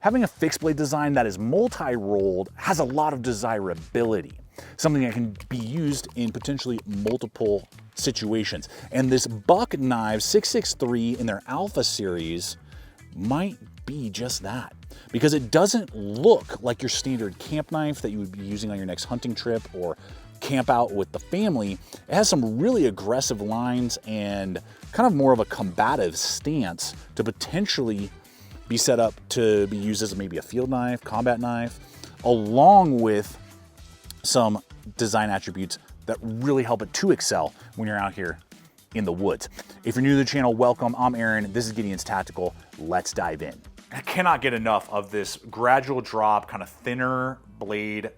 Having a fixed blade design that is multi-rolled has a lot of desirability, something that can be used in potentially multiple situations. And this Buck Knives 663 in their Alpha series might be just that, because it doesn't look like your standard camp knife that you would be using on your next hunting trip or camp out with the family. It has some really aggressive lines and kind of more of a combative stance to potentially be set up to be used as maybe a field knife, combat knife, along with some design attributes that really help it to excel when you're out here in the woods. If you're new to the channel, welcome. I'm Aaron. This is Gideonstactical. Let's dive in. I cannot get enough of this gradual drop, kind of thinner blade,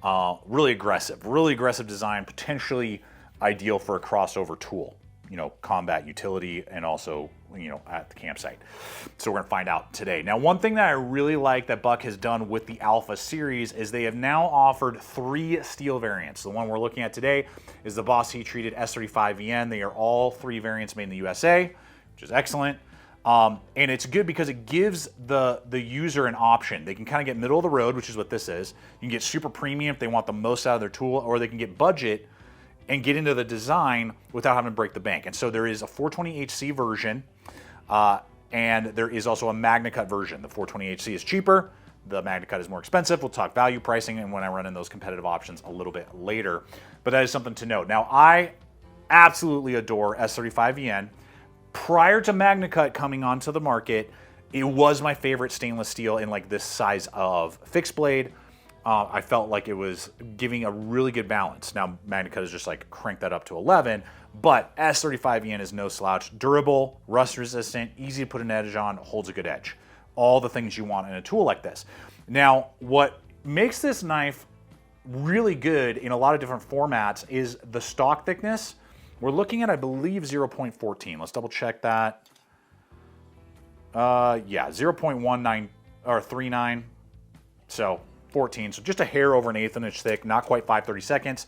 really aggressive design, potentially ideal for a crossover tool, you know, combat utility and also, you know, at the campsite. So we're gonna find out today. Now, one thing that I really like that Buck has done with the Alpha series is they have now offered 3 steel variants. The one we're looking at today is the Boss Heat Treated S35VN. They are all 3 variants made in the USA, which is excellent. And it's good because it gives the user an option. They can kind of get middle of the road, which is what this is. You can get super premium if they want the most out of their tool, or they can get budget and get into the design without having to break the bank. And so there is a 420HC version, and there is also a MagnaCut version. The 420HC is cheaper, the MagnaCut is more expensive. We'll talk value pricing and when I run in those competitive options a little bit later. But that is something to note. Now, I absolutely adore S35VN. Prior to MagnaCut coming onto the market, it was my favorite stainless steel in like this size of fixed blade. I felt like it was giving a really good balance. Now, MagnaCut is just like crank that up to 11, but S35VN is no slouch. Durable, rust resistant, easy to put an edge on, holds a good edge. All the things you want in a tool like this. Now, what makes this knife really good in a lot of different formats is the stock thickness. We're looking at, I believe, 0.14. Let's double check that. Yeah, 0.19 or 39. So 14, so just a hair over an 1/8 inch thick, not quite 5/32.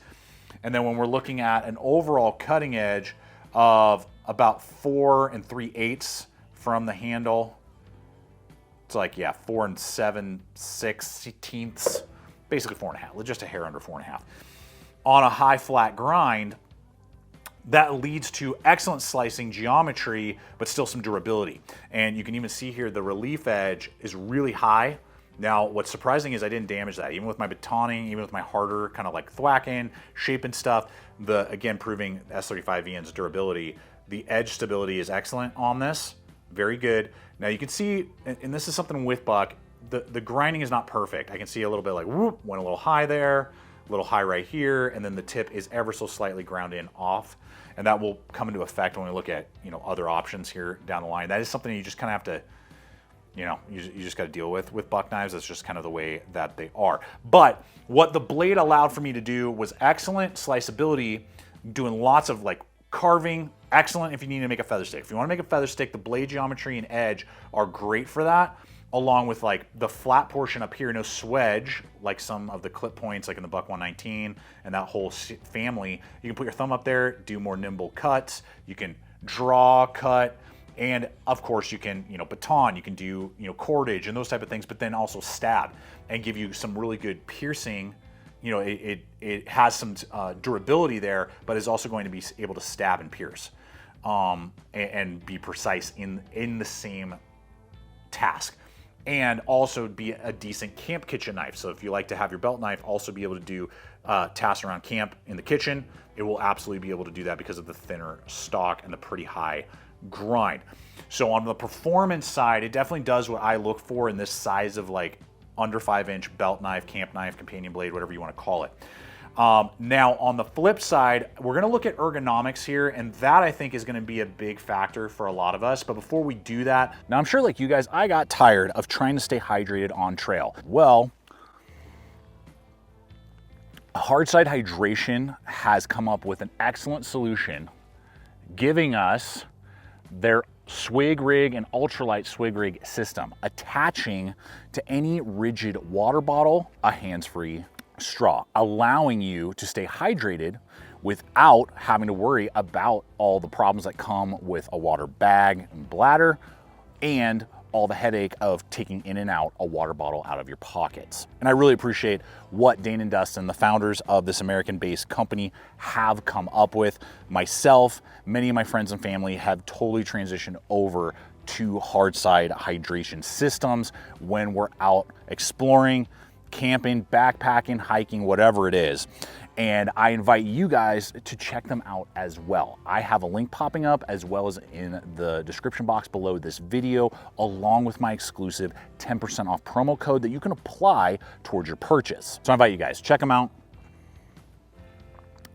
And then when we're looking at an overall cutting edge of about 4 3/8 from the handle, it's like, yeah, 4 7/6, basically 4.5, just a hair under 4.5. On a high flat grind, that leads to excellent slicing geometry, but still some durability. And you can even see here the relief edge is really high. Now, what's surprising is I didn't damage that. Even with my batoning, even with my harder kind of like thwacking, shaping stuff, again, proving S35VN's durability, the edge stability is excellent on this, very good. Now you can see, and this is something with Buck, the grinding is not perfect. I can see a little bit like, whoop, went a little high there, a little high right here, and then the tip is ever so slightly ground in off. And that will come into effect when we look at, you know, other options here down the line. That is something you just kind of have to, you know, you just got to deal with Buck knives. That's just kind of the way that they are. But what the blade allowed for me to do was excellent sliceability, doing lots of like carving, excellent if you need to make a feather stick. If you want to make a feather stick, the blade geometry and edge are great for that, along with like the flat portion up here, no swedge, like some of the clip points like in the Buck 119 and that whole family. You can put your thumb up there, do more nimble cuts. You can draw, cut, and of course you can, you know, baton, you can do, you know, cordage and those type of things, but then also stab and give you some really good piercing. You know, it has some durability there, but is also going to be able to stab and pierce and be precise in the same task. And also be a decent camp kitchen knife. So if you like to have your belt knife also be able to do tasks around camp in the kitchen, it will absolutely be able to do that because of the thinner stock and the pretty high grind. So on the performance side, it definitely does what I look for in this size of like under 5-inch belt knife, camp knife, companion blade, whatever you want to call it. Now on the flip side, we're going to look at ergonomics here, and that I think is going to be a big factor for a lot of us. But before we do that, now I'm sure like you guys, I got tired of trying to stay hydrated on trail. Well, Hardside Hydration has come up with an excellent solution, giving us their swig rig and ultralight swig rig system, attaching to any rigid water bottle a hands-free straw, allowing you to stay hydrated without having to worry about all the problems that come with a water bag and bladder, and all the headache of taking in and out a water bottle out of your pockets. And I really appreciate what Dane and Dustin, the founders of this American-based company, have come up with. Myself, many of my friends and family have totally transitioned over to hard side hydration systems when we're out exploring, camping, backpacking, hiking, whatever it is. And I invite you guys to check them out as well. I have a link popping up as well as in the description box below this video, along with my exclusive 10% off promo code that you can apply towards your purchase. So I invite you guys, check them out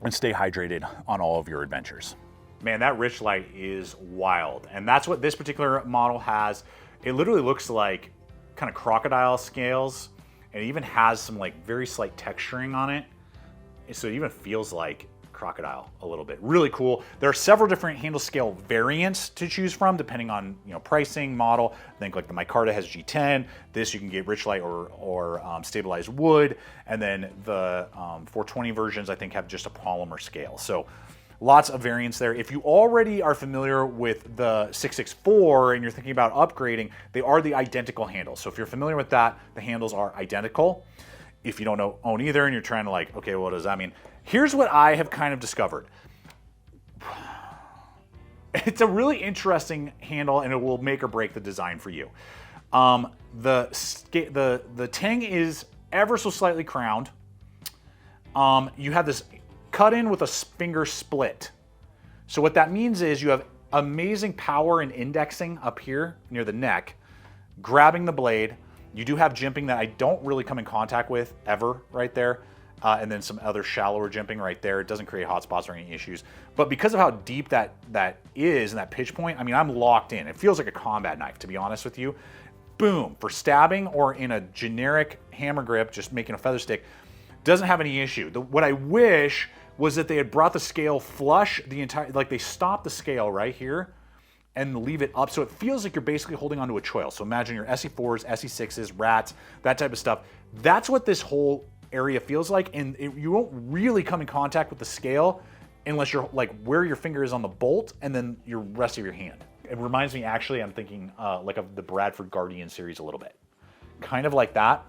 and stay hydrated on all of your adventures. Man, that rich light is wild. And that's what this particular model has. It literally looks like kind of crocodile scales, and it even has some like very slight texturing on it. So it even feels like crocodile a little bit. Really cool. There are several different handle scale variants to choose from depending on pricing, model. I think like the micarta has G10. This you can get rich light or stabilized wood. And then the 420 versions I think have just a polymer scale. So lots of variants there. If you already are familiar with the 664 and you're thinking about upgrading, they are the identical handles. So if you're familiar with that, the handles are identical. If you don't own either and you're trying to like, okay, what does that mean? Here's what I have kind of discovered. It's a really interesting handle and it will make or break the design for you. The tang is ever so slightly crowned. You have this cut in with a finger split. So what that means is you have amazing power and indexing up here near the neck, grabbing the blade. You do have jimping that I don't really come in contact with ever right there. And then some other shallower jimping right there. It doesn't create hot spots or any issues. But because of how deep that is and that pitch point, I mean, I'm locked in. It feels like a combat knife, to be honest with you. Boom, for stabbing or in a generic hammer grip, just making a feather stick, doesn't have any issue. What I wish was that they had brought the scale flush the entire, like they stopped the scale right here and leave it up so it feels like you're basically holding onto a choil. So imagine your SE4s, SE6s, rats, that type of stuff. That's what this whole area feels like, and you won't really come in contact with the scale unless you're like where your finger is on the bolt and then your rest of your hand. It reminds me, actually, I'm thinking like of the Bradford Guardian series a little bit. Kind of like that.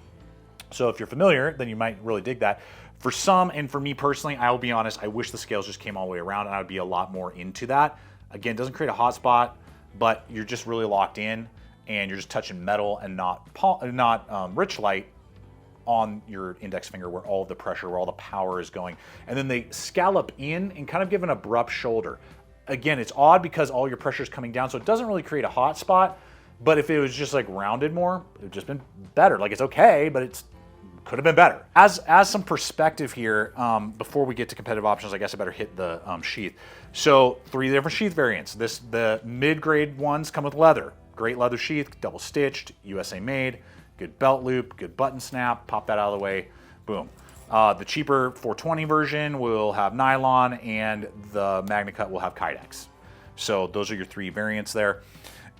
So if you're familiar, then you might really dig that. For some, and for me personally, I will be honest, I wish the scales just came all the way around and I would be a lot more into that. Again, it doesn't create a hot spot, but you're just really locked in and you're just touching metal and not rich light on your index finger where all of the pressure, where all the power is going. And then they scallop in and kind of give an abrupt shoulder. Again, it's odd because all your pressure is coming down, so it doesn't really create a hot spot, but if it was just like rounded more, it would just been better. Like it's okay, but it's could have been better. As some perspective here, before we get to competitive options, I guess I better hit the sheath. So 3 different sheath variants. The mid-grade ones come with leather. Great leather sheath, double stitched, USA made, good belt loop, good button snap, pop that out of the way, boom. The cheaper 420 version will have nylon and the Magna Cut will have Kydex. So those are your 3 variants there.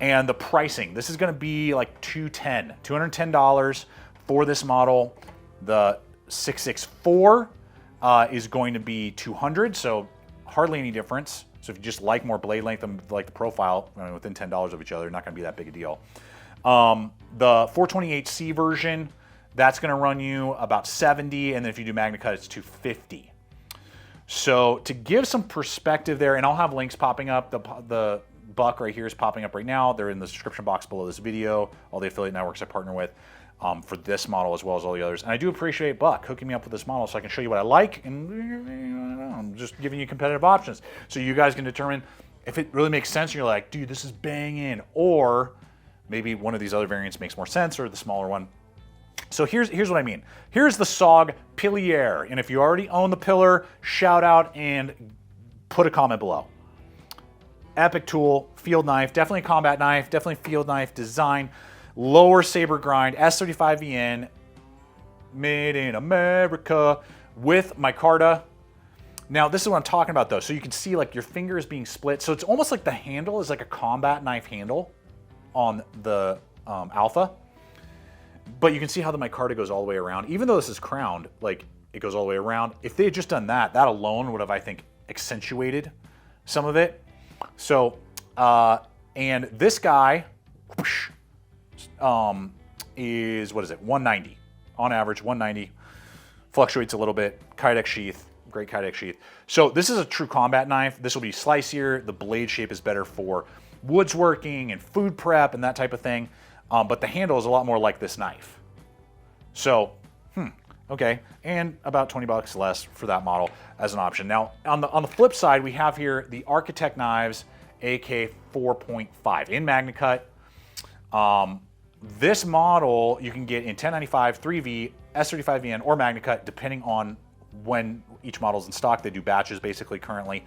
And the pricing, this is gonna be like $210 for this model. The 664 is going to be $200, so hardly any difference. So if you just like more blade length and like the profile, I mean, within $10 of each other, not gonna be that big a deal. The 428C version, that's gonna run you about $70, and then if you do Magna Cut, it's $250. So to give some perspective there, and I'll have links popping up, the buck right here is popping up right now. They're in the description box below this video, all the affiliate networks I partner with. For this model as well as all the others. And I do appreciate Buck hooking me up with this model so I can show you what I like, and I'm just giving you competitive options. So you guys can determine if it really makes sense and you're like, dude, this is banging, or maybe one of these other variants makes more sense, or the smaller one. So here's what I mean. Here's the SOG Pilier, and if you already own the pillar, shout out and put a comment below. Epic tool, field knife, definitely a combat knife, definitely field knife design. Lower saber grind, S35VN, made in America with micarta. Now this is what I'm talking about though. So you can see like your finger is being split. So it's almost like the handle is like a combat knife handle on the Alpha. But you can see how the micarta goes all the way around. Even though this is crowned, like it goes all the way around. If they had just done that, that alone would have, I think, accentuated some of it. So, and this guy, whoosh, is, what is it, 190. On average, 190. Fluctuates a little bit. Kydex sheath, great Kydex sheath. So this is a true combat knife. This will be slicier. The blade shape is better for woodsworking and food prep and that type of thing. But the handle is a lot more like this knife. So, okay, and about 20 bucks less for that model as an option. Now, on the flip side, we have here the Architect Knives AK 4.5 in MagnaCut. This model you can get in 1095, 3V, S35VN, or MagnaCut, depending on when each model's in stock. They do batches basically currently.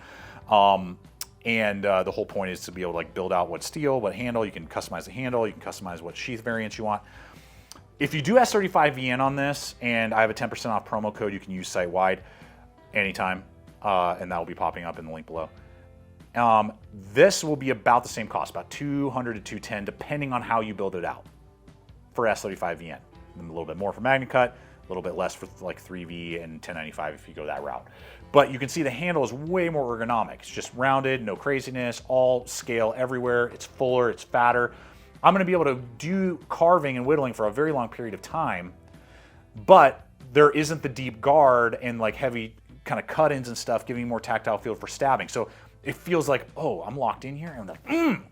The whole point is to be able to like build out what steel, what handle. You can customize the handle. You can customize what sheath variants you want. If you do S35VN on this, and I have a 10% off promo code, you can use site-wide anytime, and that will be popping up in the link below. This will be about the same cost, about $200 to $210, depending on how you build it out for S35VN. A little bit more for MagnaCut, a little bit less for like 3V and 1095 if you go that route. But you can see the handle is way more ergonomic. It's just rounded, no craziness, all scale everywhere. It's fuller, it's fatter. I'm going to be able to do carving and whittling for a very long period of time, but there isn't the deep guard and like heavy kind of cut-ins and stuff giving me more tactile feel for stabbing. So it feels like, oh, I'm locked in here. And I'm like, you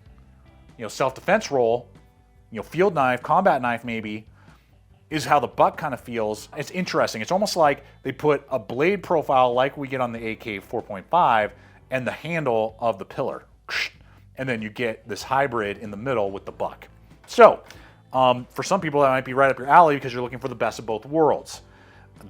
know, self-defense roll, you know, field knife, combat knife maybe, is how the buck kind of feels. It's interesting. It's almost like they put a blade profile like we get on the AK 4.5 and the handle of the pillar. And then you get this hybrid in the middle with the buck. So, for some people that might be right up your alley because you're looking for the best of both worlds.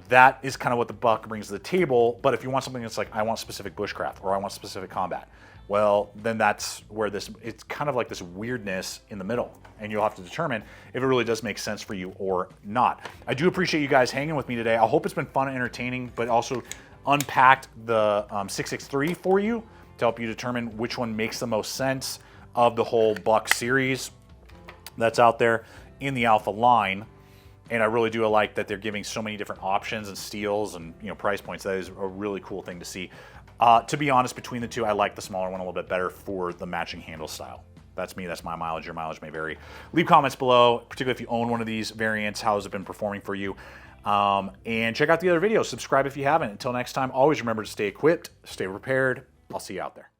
That is kind of what the buck brings to the table. But if you want something that's like, I want specific bushcraft or I want specific combat, well, then that's where it's kind of like this weirdness in the middle. And you'll have to determine if it really does make sense for you or not. I do appreciate you guys hanging with me today. I hope it's been fun and entertaining, but also unpacked the 663 for you to help you determine which one makes the most sense of the whole buck series that's out there in the Alpha line. And I really do like that they're giving so many different options and steels and, you know, price points. That is a really cool thing to see. To be honest, between the two, I like the smaller one a little bit better for the matching handle style. That's me, that's my mileage. Your mileage may vary. Leave comments below, particularly if you own one of these variants. How has it been performing for you? And check out the other videos. Subscribe if you haven't. Until next time, always remember to stay equipped, stay prepared. I'll see you out there.